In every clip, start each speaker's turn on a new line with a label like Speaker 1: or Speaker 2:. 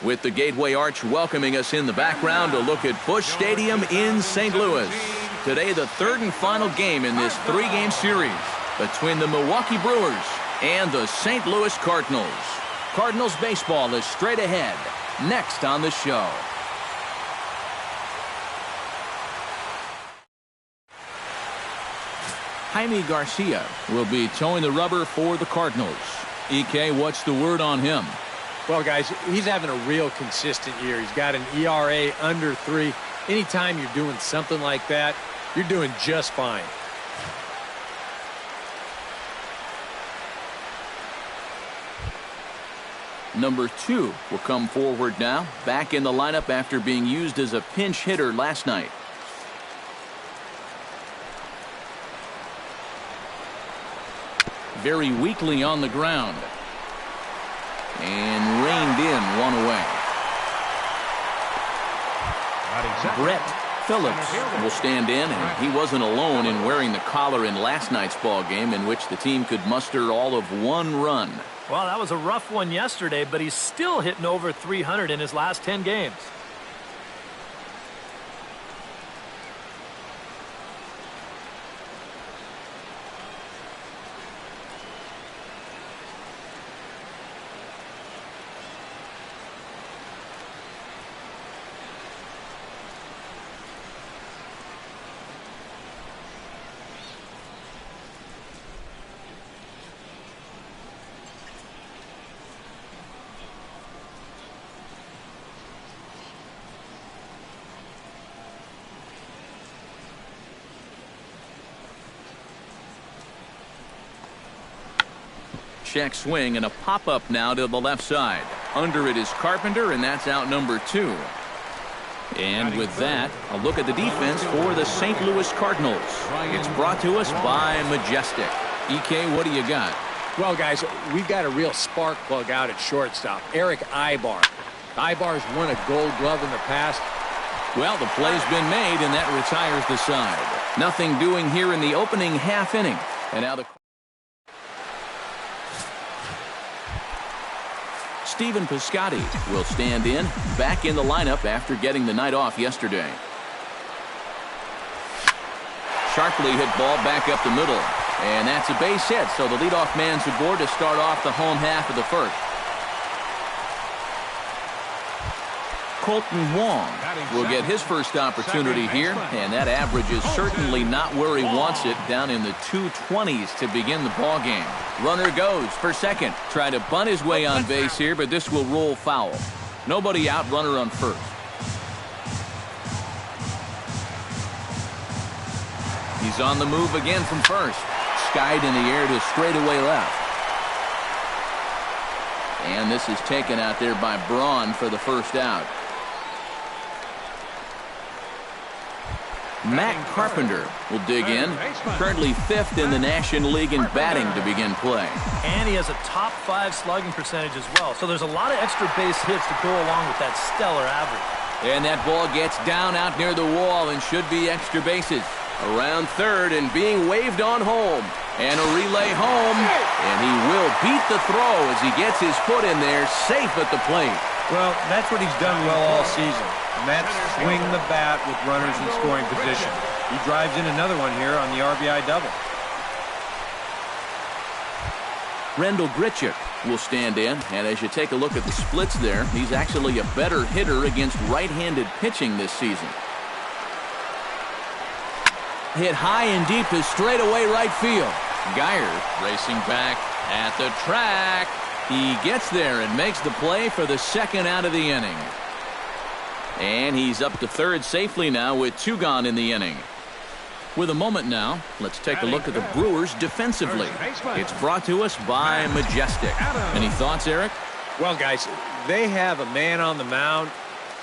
Speaker 1: with the Gateway Arch welcoming us in the background to look at Busch Stadium in St. Louis. Today, the third and final game in this three-game series between the Milwaukee Brewers and the St. Louis Cardinals. Cardinals baseball is straight ahead, next on the show. Jaime Garcia will be towing the rubber for the Cardinals. EK, what's the word on him?
Speaker 2: Well, guys, he's having a real consistent year. He's got an ERA under 3. Anytime you're doing something like that, you're doing just fine.
Speaker 1: Number 2 will come forward now, back in the lineup after being used as a pinch hitter last night. Very weakly on the ground. And reined in, one away. Brett Phillips will stand in, and he wasn't alone in wearing the collar in last night's ball game, in which the team could muster all of 1 run.
Speaker 3: Well, that was a rough one yesterday, but he's still hitting over 300 in his last 10 games.
Speaker 1: Check swing and a pop-up now to the left side. Under it is Carpenter, and that's out number 2. And with that, a look at the defense for the St. Louis Cardinals. It's brought to us by Majestic. EK, what do you got?
Speaker 2: Well, guys, we've got a real spark plug out at shortstop. Eric Ibar. Ibar's won a Gold Glove in the past.
Speaker 1: Well, the play's been made, and that retires the side. Nothing doing here in the opening half inning. And now the Stephen Piscotty will stand in, back in the lineup after getting the night off yesterday. Sharply hit ball back up the middle, and that's a base hit, so the leadoff man's aboard to start off the home half of the first. Colton Wong will get his first opportunity here, and that average is certainly not where he wants it, down in the 220s to begin the ball game. Runner goes for second. Try to bunt his way on base here, but this will roll foul. Nobody out, runner on first. He's on the move again from first. Skied in the air to straightaway left. And this is taken out there by Braun for the first out. Matt Carpenter will dig in, currently 5th in the National League in batting to begin play.
Speaker 3: And he has a top 5 slugging percentage as well, so there's a lot of extra base hits to go along with that stellar average.
Speaker 1: And that ball gets down out near the wall and should be extra bases. Around third and being waved on home. And a relay home, and he will beat the throw as he gets his foot in there, safe at the plate.
Speaker 4: Well, that's what he's done well all season. And that's swing the bat with runners in scoring position. He drives in another one here on the RBI double.
Speaker 1: Rendell Grichuk will stand in, and as you take a look at the splits there, he's actually a better hitter against right-handed pitching this season. Hit high and deep to straightaway right field. Geyer racing back at the track. He gets there and makes the play for the second out of the inning. And he's up to third safely now with 2 gone in the inning. With a moment now, let's take a look at the Brewers defensively. It's brought to us by Majestic. Any thoughts, Eric?
Speaker 2: Well, guys, they have a man on the mound,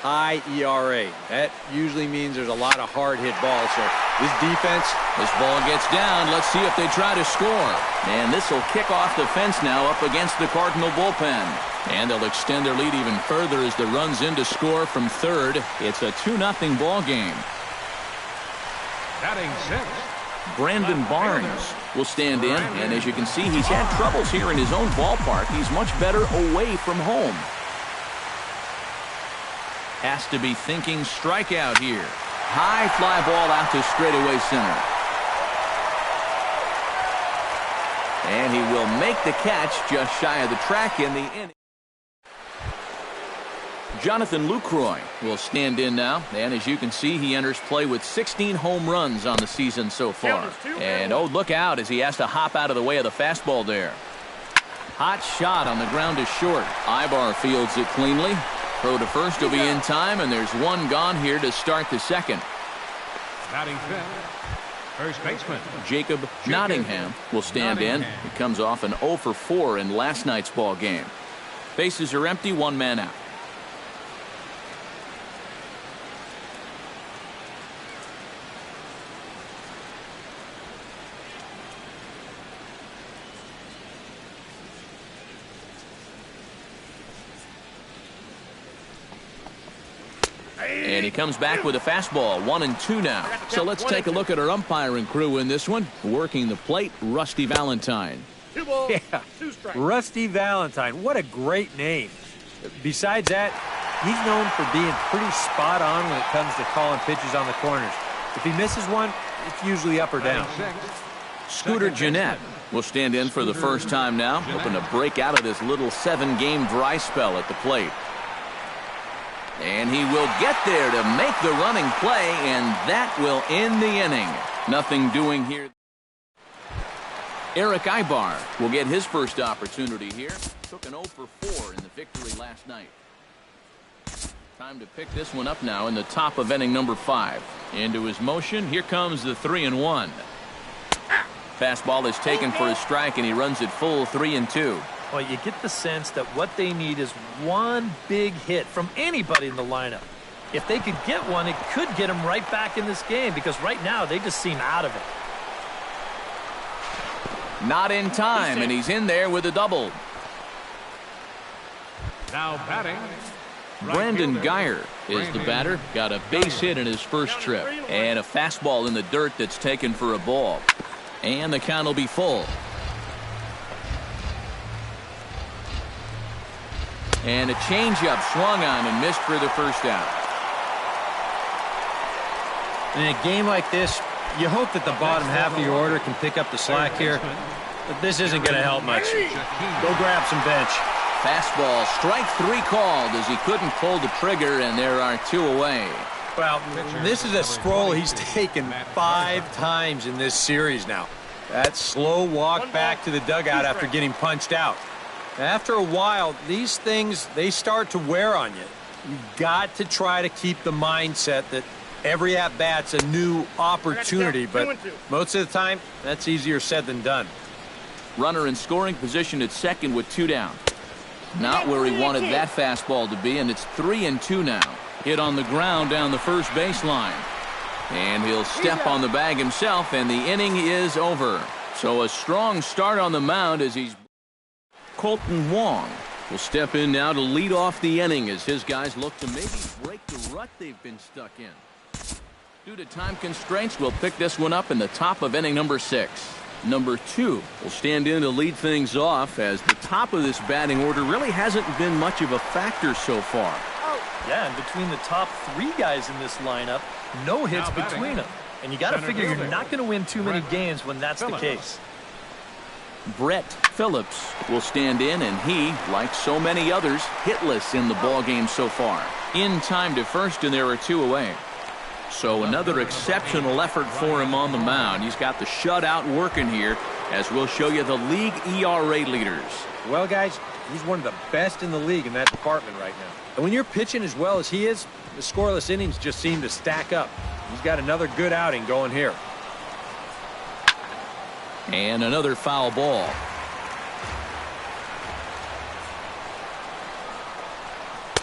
Speaker 2: high ERA. That usually means there's a lot of hard hit balls. So this defense,
Speaker 1: this ball gets down. Let's see if they try to score. And this will kick off the fence now up against the Cardinal bullpen. And they'll extend their lead even further as the runs in to score from third. It's a 2-0 ball game.
Speaker 5: Batting 6th,
Speaker 1: Brandon Barnes will stand in, and as you can see, he's had troubles here in his own ballpark. He's much better away from home. has to be thinking strikeout here. High fly ball out to straightaway center. And he will make the catch just shy of the track in the inning. Jonathan Lucroy will stand in now, and as you can see, he enters play with 16 home runs on the season so far. And oh, look out as he has to hop out of the way of the fastball there. Hot shot on the ground is short. Ibar fields it cleanly. Throw to first will be in time, and there's one gone here to start the second.
Speaker 5: Batting fifth, first baseman
Speaker 1: Jacob Nottingham will stand in. He comes off an 0 for 4 in last night's ball game. Bases are empty, one man out. And he comes back with a fastball, 1-2 now. So let's take a look at our umpiring crew in this one. Working the plate, Rusty Valentine.
Speaker 2: Yeah, Rusty Valentine. What a great name. Besides that, he's known for being pretty spot on when it comes to calling pitches on the corners. If he misses one, it's usually up or down.
Speaker 1: Scooter Gennett will stand in for the first time now, hoping to break out of this little 7-game dry spell at the plate. And he will get there to make the running play, and that will end the inning. Nothing doing here. Eric Ibar will get his first opportunity here. Took an 0 for 4 in the victory last night. Time to pick this one up now in the top of inning number 5. Into his motion. Here comes the 3-1. Fastball is taken for a strike, and he runs it full 3-2.
Speaker 3: Well, you get the sense that what they need is one big hit from anybody in the lineup. If they could get one, it could get them right back in this game, because right now they just seem out of it.
Speaker 1: Not in time, and he's in there with a double.
Speaker 5: now batting.
Speaker 1: Brandon Geyer is the batter. Got a base hit in his first trip. And a fastball in the dirt that's taken for a ball. And the count will be full. And a changeup swung on and missed for the first out.
Speaker 2: In a game like this, you hope that the bottom half of your order can pick up the slack here. But this isn't going to help much. Go grab some bench.
Speaker 1: Fastball, strike 3 called as he couldn't pull the trigger, and there are 2 away.
Speaker 2: Well, this is a scroll he's taken 5 times in this series now. That slow walk back to the dugout after getting punched out. After a while, these things, they start to wear on you. You've got to try to keep the mindset that every at-bat's a new opportunity, but most of the time, that's easier said than done.
Speaker 1: Runner in scoring position at second with 2 down. Not where he wanted that fastball to be, and it's 3-2 now. Hit on the ground down the first baseline. And he'll step on the bag himself, and the inning is over. So a strong start on the mound as he's... Colton Wong will step in now to lead off the inning as his guys look to maybe break the rut they've been stuck in. Due to time constraints, we'll pick this one up in the top of inning number 6. Number 2 will stand in to lead things off, as the top of this batting order really hasn't been much of a factor so far.
Speaker 3: Yeah, and between the top 3 guys in this lineup, no hits between them. And you got to figure you're not going to win too many games when that's the case.
Speaker 1: Brett Phillips will stand in, and he, like so many others, hitless in the ballgame so far. In time to first, and there are 2 away. So another exceptional effort for him on the mound. He's got the shutout working here, as we'll show you the league ERA leaders.
Speaker 2: Well, guys, he's one of the best in the league in that department right now. And when you're pitching as well as he is, the scoreless innings just seem to stack up. He's got another good outing going here.
Speaker 1: And another foul ball.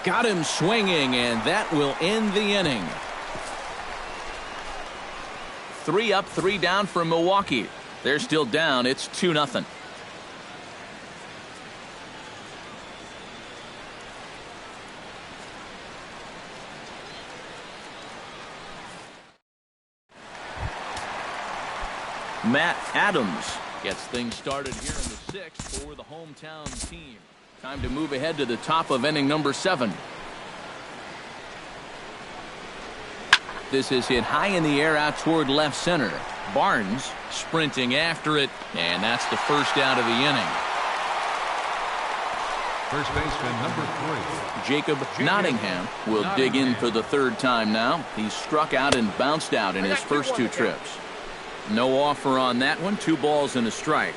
Speaker 1: Got him swinging, and that will end the inning. 3 up, 3 down for Milwaukee. They're still down. It's 2-0. Matt Adams gets things started here in the 6th for the hometown team. Time to move ahead to the top of inning number 7. This is hit high in the air out toward left center. Barnes sprinting after it, and that's the first out of the inning.
Speaker 5: First baseman number 3.
Speaker 1: Jacob Nottingham will dig in for the third time now. He's struck out and bounced out in his first 2 trips. No offer on that one. 2 balls and a strike.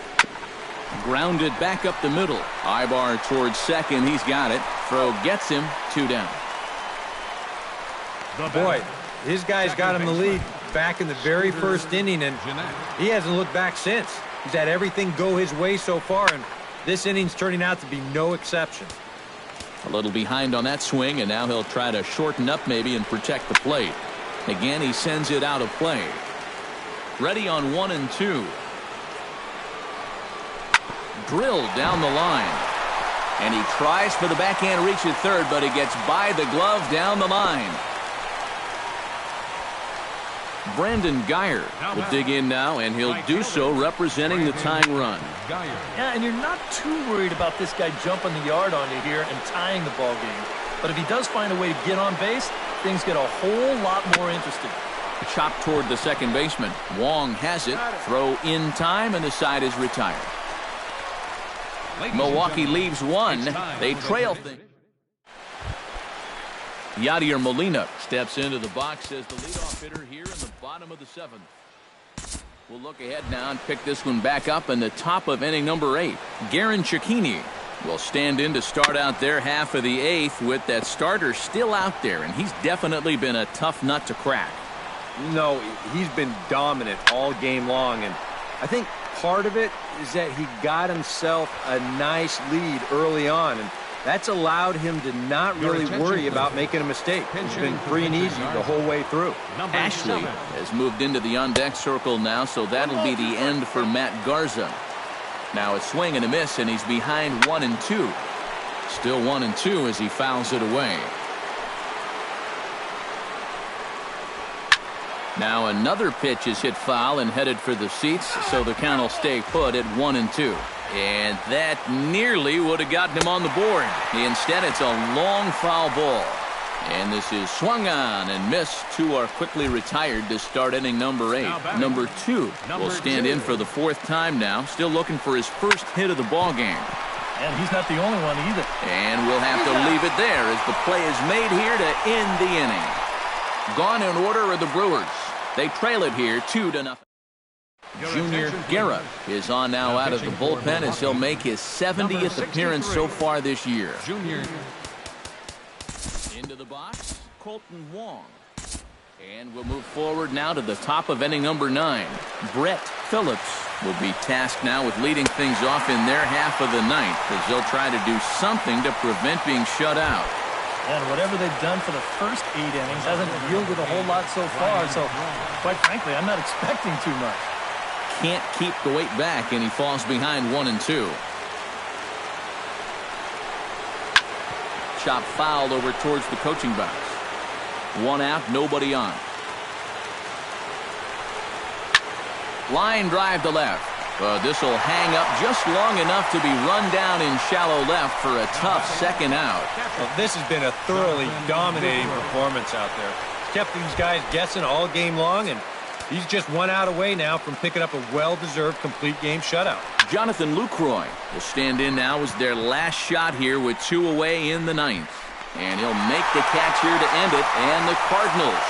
Speaker 1: Grounded back up the middle. Ibar towards second. He's got it. Throw gets him. 2 down.
Speaker 2: Boy, his guys got him the lead back in the very first inning, and he hasn't looked back since. He's had everything go his way so far, and this inning's turning out to be no exception.
Speaker 1: A little behind on that swing, and now he'll try to shorten up maybe and protect the plate. Again, he sends it out of play. Ready on 1 and 2. Drilled down the line. And he tries for the backhand reach at third, but he gets by the glove down the line. Brandon Guyer will dig in now, and he'll do so representing the tying run.
Speaker 3: Yeah, and you're not too worried about this guy jumping the yard on you here and tying the ball game. But if he does find a way to get on base, things get a whole lot more interesting.
Speaker 1: Chopped toward the second baseman. Wong has it. Throw in time, and the side is retired. Milwaukee leaves 1. They trail things. Yadier Molina steps into the box as the leadoff hitter here in the bottom of the 7th. We'll look ahead now and pick this one back up in the top of inning number 8. Garen Cecchini will stand in to start out their half of the 8th with that starter still out there, and he's definitely been a tough nut to crack.
Speaker 2: No, he's been dominant all game long, and I think part of it is that he got himself a nice lead early on, and that's allowed him to not really worry about making a mistake. It's been free and easy the whole way through.
Speaker 1: Ashley has moved into the on-deck circle now, so that'll be the end for Matt Garza. Now a swing and a miss, and he's behind 1 and 2. Still 1 and 2 as he fouls it away. Now another pitch is hit foul and headed for the seats, so the count will stay put at 1 and 2. And that nearly would have gotten him on the board. Instead, it's a long foul ball. And this is swung on and missed. 2 are quickly retired to start inning number 8. Number 2 will stand in for the 4th time now, still looking for his first hit of the ball game.
Speaker 3: And he's not the only one either.
Speaker 1: And we'll have to leave it there as the play is made here to end the inning. Gone in order are the Brewers. They trail it here 2-0. Junior Guerra is on now out of the bullpen as he'll make his 70th appearance so far this year. Into the box, Colton Wong. And we'll move forward now to the top of inning number 9. Brett Phillips will be tasked now with leading things off in their half of the 9th as they'll try to do something to prevent being shut out.
Speaker 3: And whatever they've done for the first 8 innings hasn't yielded a whole lot so far, so quite frankly, I'm not expecting too much.
Speaker 1: Can't keep the weight back, and he falls behind 1 and 2. Chop fouled over towards the coaching box. 1 out, nobody on. Line drive to left. This will hang up just long enough to be run down in shallow left for a tough second out.
Speaker 2: Well, this has been a thoroughly dominating performance out there. Kept these guys guessing all game long, and he's just 1 out away now from picking up a well-deserved complete game shutout.
Speaker 1: Jonathan Lucroy will stand in now as their last shot here with 2 away in the 9th. And he'll make the catch here to end it, and the Cardinals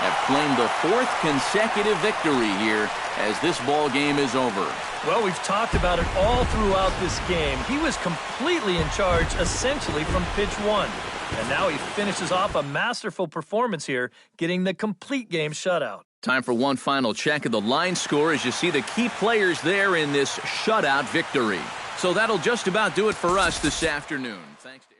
Speaker 1: have claimed the 4th consecutive victory here as this ball game is over.
Speaker 3: Well, we've talked about it all throughout this game. He was completely in charge essentially from pitch 1. And now he finishes off a masterful performance here, getting the complete game shutout.
Speaker 1: Time for one final check of the line score as you see the key players there in this shutout victory. So that'll just about do it for us this afternoon. Thanks to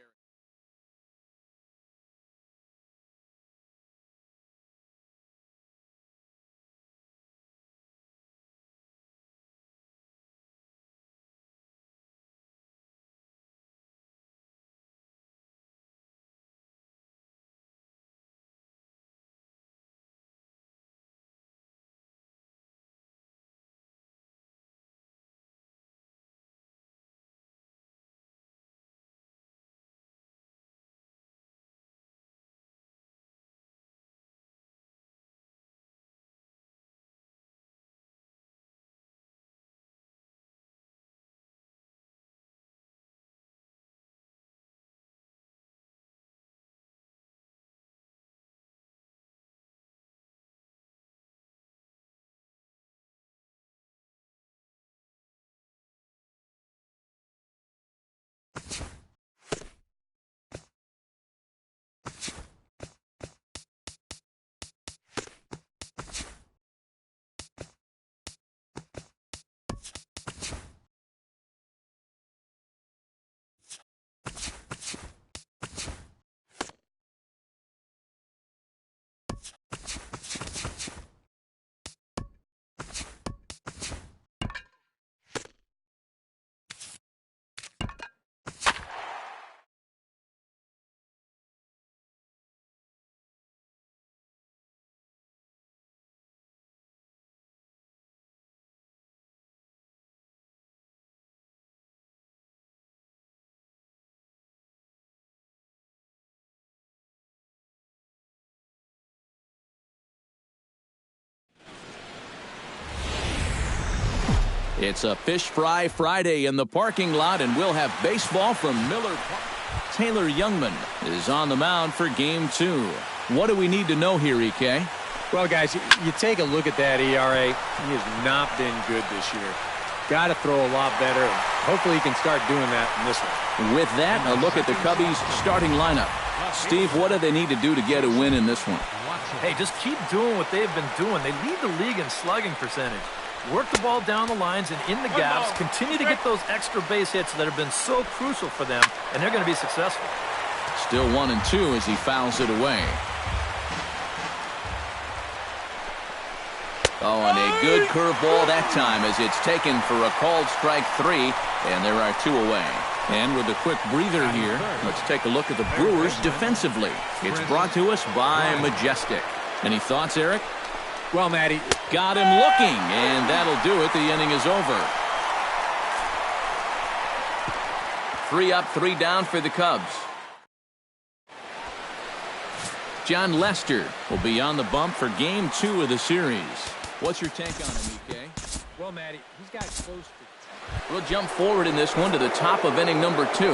Speaker 1: It's a Fish Fry Friday in the parking lot, and we'll have baseball from Miller Park. Taylor Youngman is on the mound for Game 2. What do we need to know here, EK?
Speaker 2: Well, guys, you take a look at that ERA. He has not been good this year. Got to throw a lot better, and hopefully he can start doing that in this one.
Speaker 1: With that, a look at the Cubbies' starting lineup. Steve, what do they need to do to get a win in this one?
Speaker 3: Hey, just keep doing what they've been doing. They lead the league in slugging percentage. Work the ball down the lines and in the gaps. Continue to get those extra base hits that have been so crucial for them, and they're going to be successful.
Speaker 1: Still 1-2 as he fouls it away. Oh, and a good curveball that time as it's taken for a called strike 3, and there are 2 away. And with a quick breather here, let's take a look at the Brewers defensively. It's brought to us by Majestic. Any thoughts, Eric?
Speaker 2: Well, Matty,
Speaker 1: got him looking, and that'll do it. The inning is over. 3 up, 3 down for the Cubs. John Lester will be on the bump for Game 2 of the series. What's your take on him, EK?
Speaker 2: well, Matty, he's got close to...
Speaker 1: We'll jump forward in this one to the top of inning number 2.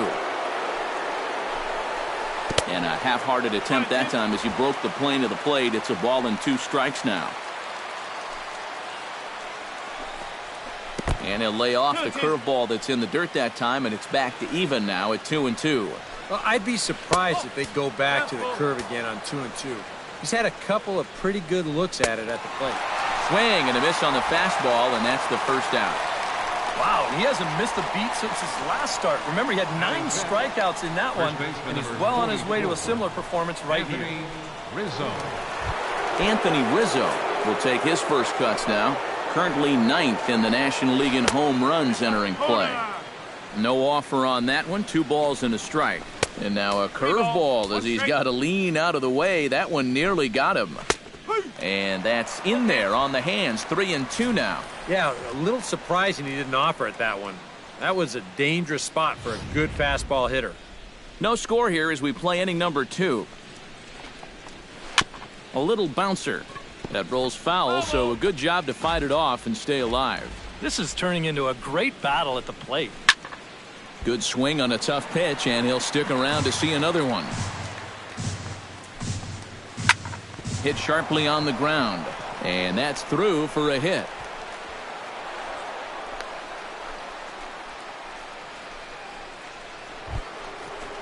Speaker 1: And a half-hearted attempt that time as he broke the plane of the plate. It's a ball and 2 strikes now. And he'll lay off the curveball that's in the dirt that time, and it's back to even now at 2-2.
Speaker 2: Well, I'd be surprised if they go back to the curve again on 2-2. He's had a couple of pretty good looks at it at the plate.
Speaker 1: Swing and a miss on the fastball, and that's the first out.
Speaker 3: Wow, he hasn't missed a beat since his last start. Remember, he had 9 strikeouts in that one, and he's well on his way to a similar performance right here.
Speaker 1: Anthony Rizzo will take his first cuts now. Currently 9th in the National League in home runs entering play. No offer on that one. 2 balls and a strike. And now a curveball as he's got to lean out of the way. That one nearly got him. And that's in there on the hands. 3-2 now.
Speaker 2: Yeah, a little surprising he didn't offer it that one. That was a dangerous spot for a good fastball hitter.
Speaker 1: No score here as we play inning number 2. A little bouncer. That rolls foul, so a good job to fight it off and stay alive.
Speaker 3: This is turning into a great battle at the plate.
Speaker 1: Good swing on a tough pitch, and he'll stick around to see another one. Hit sharply on the ground, and that's through for a hit.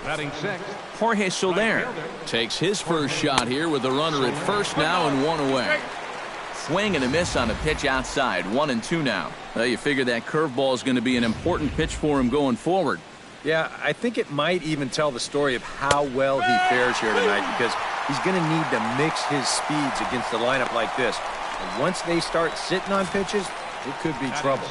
Speaker 5: Batting 6.
Speaker 1: Jorge Soler takes his first shot here with a runner at first now and 1 away. Swing and a miss on a pitch outside. 1-2 now. Well, you figure that curveball is going to be an important pitch for him going forward.
Speaker 2: Yeah, I think it might even tell the story of how well he fares here tonight, because he's going to need to mix his speeds against a lineup like this. And once they start sitting on pitches, it could be trouble.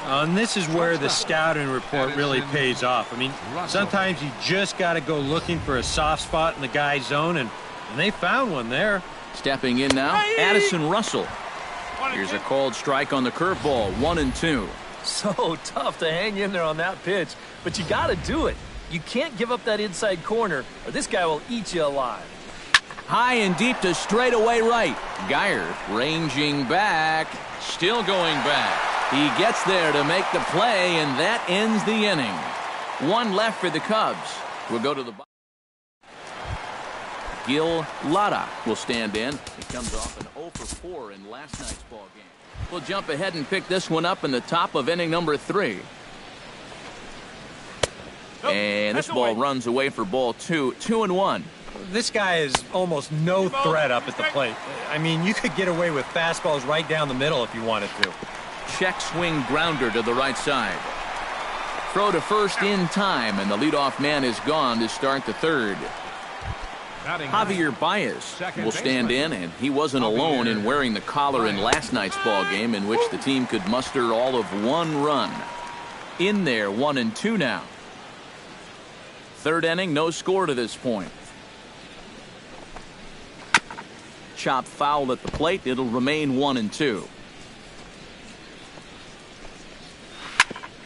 Speaker 2: And this is where the scouting report really pays off. I mean, sometimes you just got to go looking for a soft spot in the guy's zone, and they found one there.
Speaker 1: Stepping in now, Addison Russell. Here's a called strike on the curveball. 1-2.
Speaker 3: So tough to hang in there on that pitch, but you got to do it. You can't give up that inside corner, or this guy will eat you alive.
Speaker 1: High and deep to straightaway right. Geyer ranging back, still going back. He gets there to make the play, and that ends the inning. 1 left for the Cubs. We'll go to the bottom. Gil Lara will stand in. He comes off an 0 for 4 in last night's ball game. We'll jump ahead and pick this one up in the top of inning number 3. And this ball runs away for ball 2. 2-1.
Speaker 2: This guy is almost no threat up at the plate. I mean, you could get away with fastballs right down the middle if you wanted to.
Speaker 1: Check swing grounder to the right side. Throw to first in time, and the leadoff man is gone to start the 3rd. Javier Baez will stand in, and he wasn't alone in wearing the collar in last night's ball game, in which the team could muster all of 1 run. In there, 1-2 now. 3rd inning, no score to this point. Chop foul at the plate. It'll remain 1-2.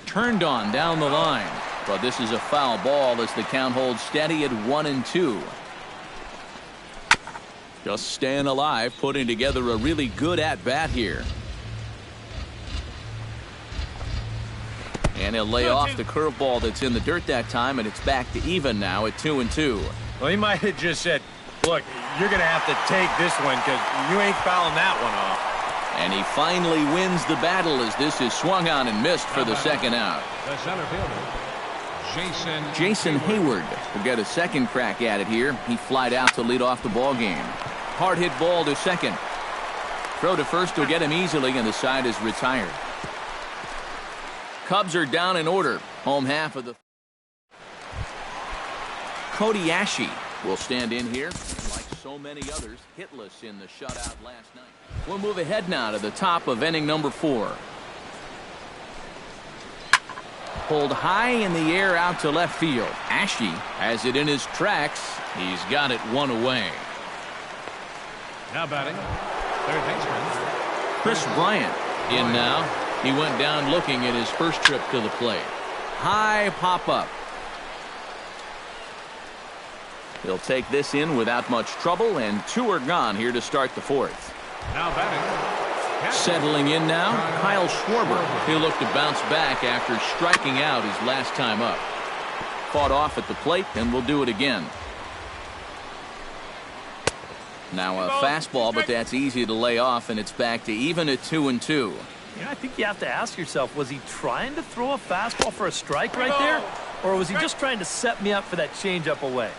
Speaker 1: Turned on down the line, but this is a foul ball as the count holds steady at 1-2. Just staying alive, putting together a really good at-bat here. And he'll lay off the curveball that's in the dirt that time, and it's back to even now at 2-2.
Speaker 2: Well, he might have just said, look, you're going to have to take this one because you ain't fouling that one off.
Speaker 1: And he finally wins the battle as this is swung on and missed for the second out.
Speaker 5: The center fielder,
Speaker 1: Jason Hayward will get a second crack at it here. He flied out to lead off the ball game. Hard hit ball to second. Throw to first will get him easily, and the side is retired. Cubs are down in order. Home half of the... Cody Ashe will stand in here. Like so many others, hitless in the shutout last night. We'll move ahead now to the top of inning number 4. Pulled high in the air out to left field. Ashe has it in his tracks. He's got it one away.
Speaker 5: now batting, third baseman,
Speaker 1: Chris Bryant in now. He went down looking at his first trip to the plate. High pop up. He'll take this in without much trouble, and 2 are gone here to start the 4th.
Speaker 5: Now batting,
Speaker 1: Settling in now, Kyle Schwarber. He'll look to bounce back after striking out his last time up. Fought off at the plate, and will do it again. Now a fastball, but that's easy to lay off, and it's back to even at 2-2.
Speaker 3: Yeah, I think you have to ask yourself, was he trying to throw a fastball for a strike right there? Or was he just trying to set me up for that changeup away?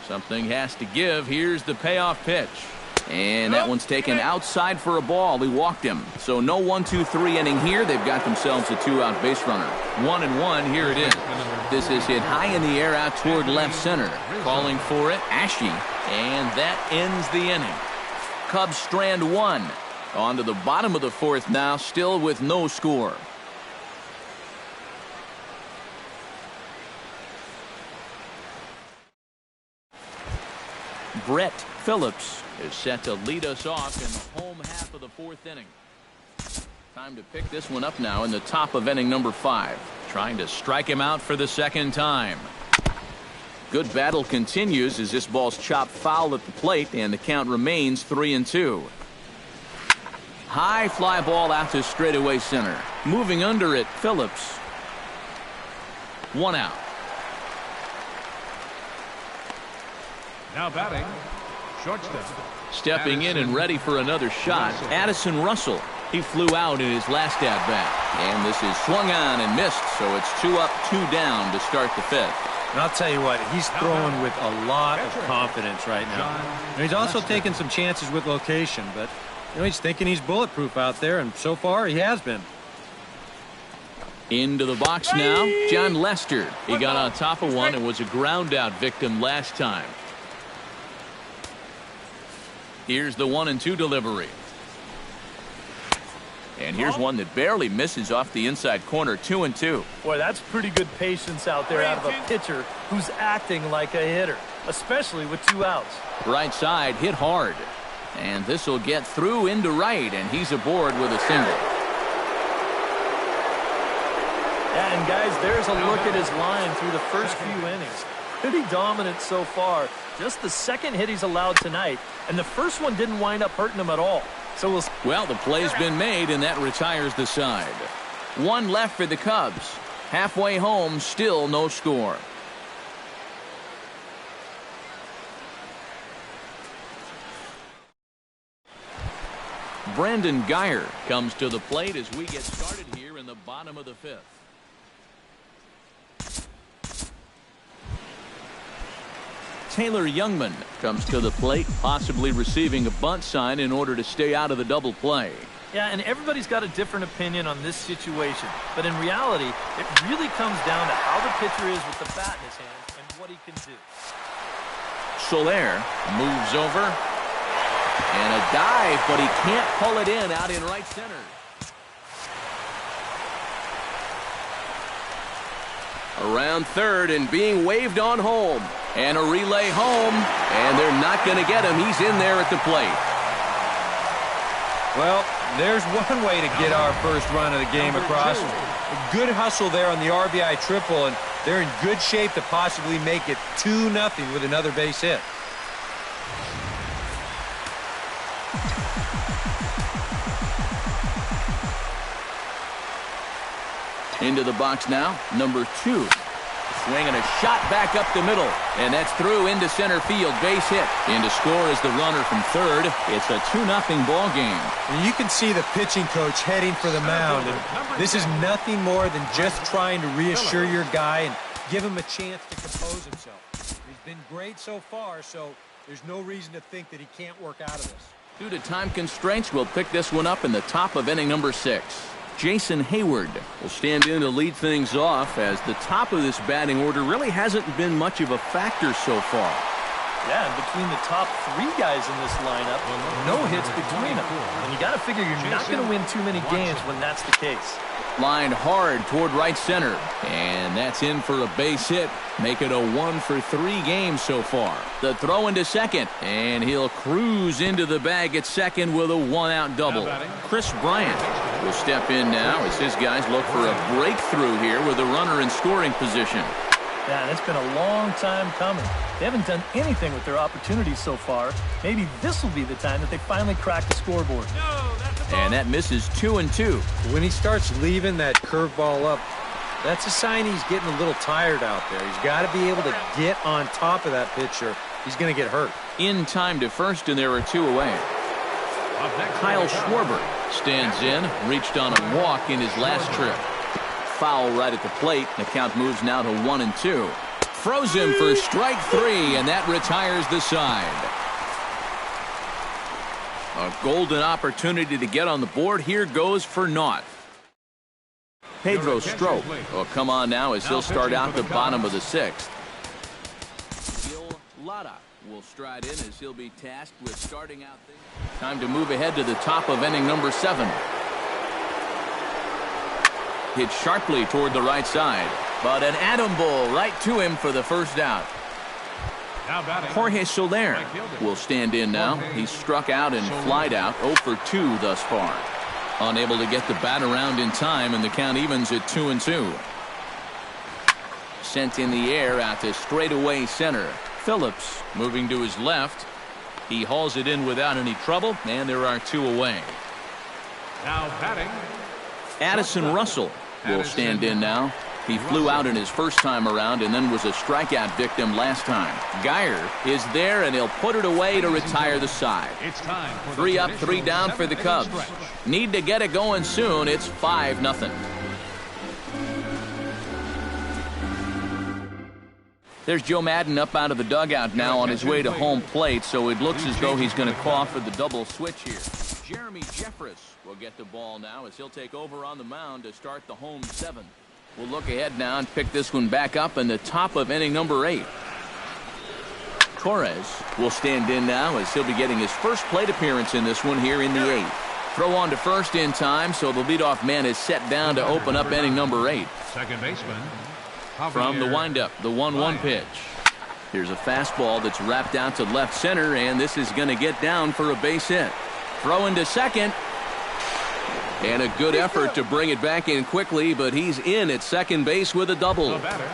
Speaker 1: Something has to give. Here's the payoff pitch. And that one's taken outside for a ball. He walked him. So no 1-2-3 inning here. They've got themselves a 2-out base runner. 1-1. Here it is. This is hit high in the air out toward left center. Calling for it, Ashe. And that ends the inning. Cubs strand 1. On to the bottom of the 4th now, still with no score. Brett Phillips is set to lead us off in the home half of the 4th inning. Time to pick this one up now in the top of inning number 5. Trying to strike him out for the second time. Good battle continues as this ball's chopped foul at the plate, and the count remains 3-2. High fly ball out to straightaway center. Moving under it, Phillips. 1 out.
Speaker 5: now batting, shortstop.
Speaker 1: Stepping in and ready for another shot, Addison Russell. He flew out in his last at-bat. And this is swung on and missed, so it's 2 up, 2 down to start the 5th.
Speaker 2: And I'll tell you what, he's throwing with a lot of confidence right now. And he's also taking some chances with location, but he's thinking he's bulletproof out there, and so far he has been.
Speaker 1: Into the box now, John Lester. He got on top of one and was a ground-out victim last time. Here's the 1-2 delivery. And here's one that barely misses off the inside corner, 2-2.
Speaker 3: Boy, that's pretty good patience out there out of a pitcher who's acting like a hitter, especially with 2 outs.
Speaker 1: Right side hit hard. And this will get through into right, and he's aboard with a single.
Speaker 3: Yeah, and guys, there's a look at his line through the first few innings. Pretty dominant so far. Just the second hit he's allowed tonight, and the first one didn't wind up hurting him at all. So
Speaker 1: well, the play's been made, and that retires the side. 1 left for the Cubs. Halfway home, still no score. Brandon Guyer comes to the plate as we get started here in the bottom of the 5th. Taylor Youngman comes to the plate, possibly receiving a bunt sign in order to stay out of the double play.
Speaker 3: Yeah, and everybody's got a different opinion on this situation. But in reality, it really comes down to how the pitcher is with the bat in his hands and what he can do.
Speaker 1: Soler moves over. And a dive, but he can't pull it in out in right center. Around third and being waved on home. And a relay home. And they're not going to get him. He's in there at the plate.
Speaker 2: Well, there's one way to get our first run of the game across. A good hustle there on the RBI triple, and they're in good shape to possibly make it 2-0 with another base hit.
Speaker 1: Into the box now, number 2. Swinging a shot back up the middle, and that's through into center field. Base hit. In to score is the runner from third. It's a 2-0 ball game.
Speaker 2: And you can see the pitching coach heading for the mound. And this is nothing more than just trying to reassure your guy and give him a chance to compose himself. He's been great so far, so there's no reason to think that he can't work out of this.
Speaker 1: Due to time constraints, we'll pick this one up in the top of inning number 6. Jason Hayward will stand in to lead things off, as the top of this batting order really hasn't been much of a factor so far.
Speaker 3: Yeah, and between the top 3 guys in this lineup, no hits between them. And you got to figure you're not going to win too many games when that's the case.
Speaker 1: Lined hard toward right center, and that's in for a base hit. Make it a 1-for-3 game so far. The throw into second, and he'll cruise into the bag at second with a 1-out double. Chris Bryant will step in now as his guys look for a breakthrough here with a runner in scoring position.
Speaker 3: Yeah, and it's been a long time coming. They haven't done anything with their opportunities so far. Maybe this will be the time that they finally crack the scoreboard.
Speaker 1: And that misses 2-2.
Speaker 2: When he starts leaving that curveball up, that's a sign he's getting a little tired out there. He's got to be able to get on top of that pitcher. He's going to get hurt.
Speaker 1: In time to first, and there are 2 away. Kyle Schwarber stands in, reached on a walk in his last trip. Foul right at the plate. The count moves now to 1-2. Froze him for strike 3, and that retires the side. A golden opportunity to get on the board. Here goes for naught. Pedro Strop will come on now as he'll start out the bottom of the 6th. Gil Lara will stride in as he'll be tasked with starting out things. Time to move ahead to the top of inning number 7. Hit sharply toward the right side, but an atom ball right to him for the first out. Jorge Soler will stand in now. He's struck out and flied out, 0 for 2 thus far. Unable to get the bat around in time, and the count evens at 2-2. Sent in the air out to straightaway center. Phillips moving to his left. He hauls it in without any trouble, and there are 2 away.
Speaker 5: Now batting,
Speaker 1: Addison Russell will stand in now. He flew out in his first time around and then was a strikeout victim last time. Geyer is there, and he'll put it away to retire the side.
Speaker 5: it's time for
Speaker 1: 3 up, 3 down for the Cubs. Need to get it going soon. It's 5-0. There's Joe Madden up out of the dugout now on his way to home plate, so it looks as though he's going to call for the double switch here. Jeremy Jeffress will get the ball now as he'll take over on the mound to start the home 7th. We'll look ahead now and pick this one back up in the top of inning number 8. Torres will stand in now as he'll be getting his first plate appearance in this one here in the 8th. Throw on to first in time, so the leadoff man is set down to open up inning number 8.
Speaker 5: second baseman.
Speaker 1: From the windup, the 1-1 pitch. Here's a fastball that's wrapped out to left center, and this is going to get down for a base hit. Throw into second. And a good effort to bring it back in quickly, but he's in at second base with a double.
Speaker 5: The batter,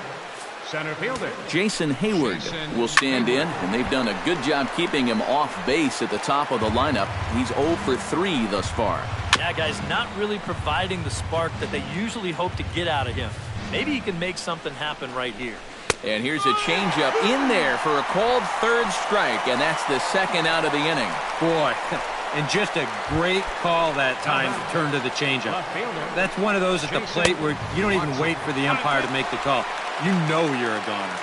Speaker 5: center fielder
Speaker 1: Jason Hayward will stand in, and they've done a good job keeping him off base at the top of the lineup. He's 0 for 3 thus far.
Speaker 3: Yeah, guys, not really providing the spark that they usually hope to get out of him. Maybe he can make something happen right here.
Speaker 1: And here's a changeup in there for a called 3rd strike, and that's the 2nd out of the inning.
Speaker 2: Boy, and just a great call that time to turn to the changeup. That's one of those at the plate where you don't even wait for the umpire to make the call. You know you're a goner.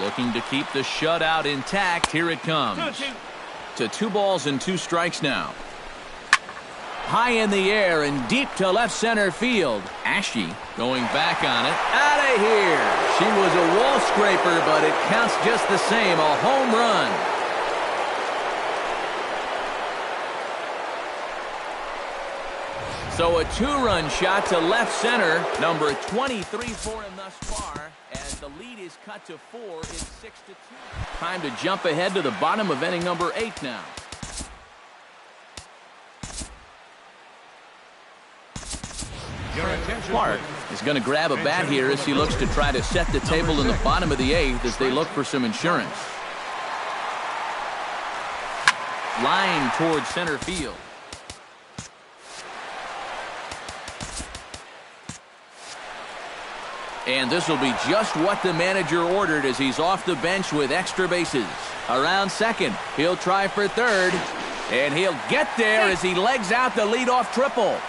Speaker 1: Looking to keep the shutout intact. Here it comes. To 2 balls and 2 strikes now. High in the air and deep to left center field. Ashe going back on it. Out of here. She was a wall scraper, but it counts just the same. A home run. So a 2-run shot to left center. Number 23 for him thus far. As the lead is cut to 4, it's 6-2. Time to jump ahead to the bottom of inning number 8 now. Clark is going to grab a bat here as he looks to try to set the table in the bottom of the 8th as they look for some insurance. Line towards center field. And this will be just what the manager ordered as he's off the bench with extra bases. Around second, he'll try for third, and he'll get there as he legs out the leadoff triple.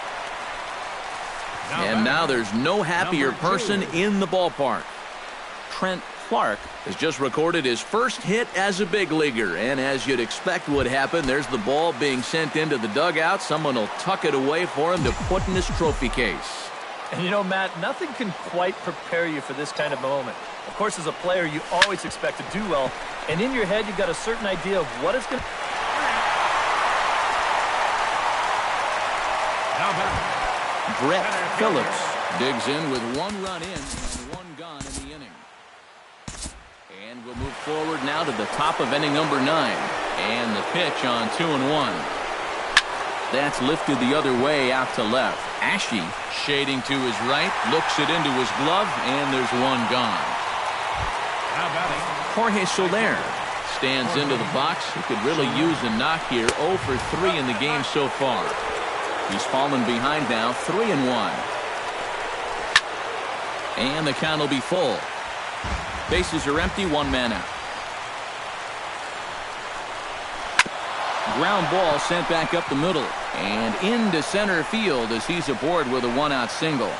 Speaker 1: And now there's no happier person in the ballpark. Trent Clark has just recorded his first hit as a big leaguer, and as you'd expect would happen, there's the ball being sent into the dugout. Someone will tuck it away for him to put in his trophy case.
Speaker 3: And you know, Matt, nothing can quite prepare you for this kind of moment. Of course, as a player, you always expect to do well, and in your head, you've got a certain idea of what it's going to...
Speaker 5: Now back.
Speaker 1: Brett Phillips digs in with 1 run in and 1 gone in the inning. And we'll move forward now to the top of inning number 9. And the pitch on 2-1. That's lifted the other way out to left. Ashe shading to his right, looks it into his glove, and there's 1 gone.
Speaker 5: Now batting.
Speaker 1: Jorge Soler stands into the box. He could really use a knock here. 0 for 3 in the game so far. He's fallen behind now, 3-1. And the count will be full. Bases are empty, 1 man out. Ground ball sent back up the middle and into center field as he's aboard with a 1-out single.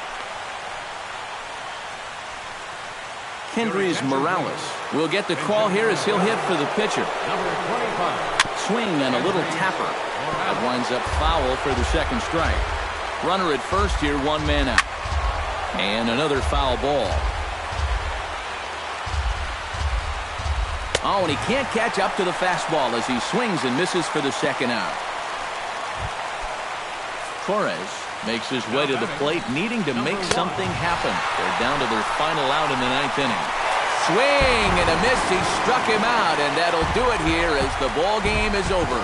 Speaker 1: Kendrys Morales will get the call here as he'll hit for the pitcher.
Speaker 5: Number 25.
Speaker 1: Swing and a little tapper. That winds up foul for the second strike. Runner at first here, 1 man out. And another foul ball. Oh, and he can't catch up to the fastball as he swings and misses for the second out. Torres makes his way to the plate, needing to make something happen. They're down to their final out in the 9th inning. Swing and a miss. He struck him out, and that'll do it here as the ball game is over.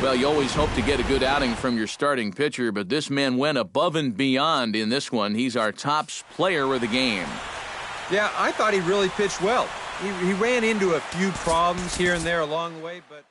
Speaker 1: Well, you always hope to get a good outing from your starting pitcher, but this man went above and beyond in this one. He's our top player of the game.
Speaker 2: Yeah, I thought he really pitched well. He ran into a few problems here and there along the way, but...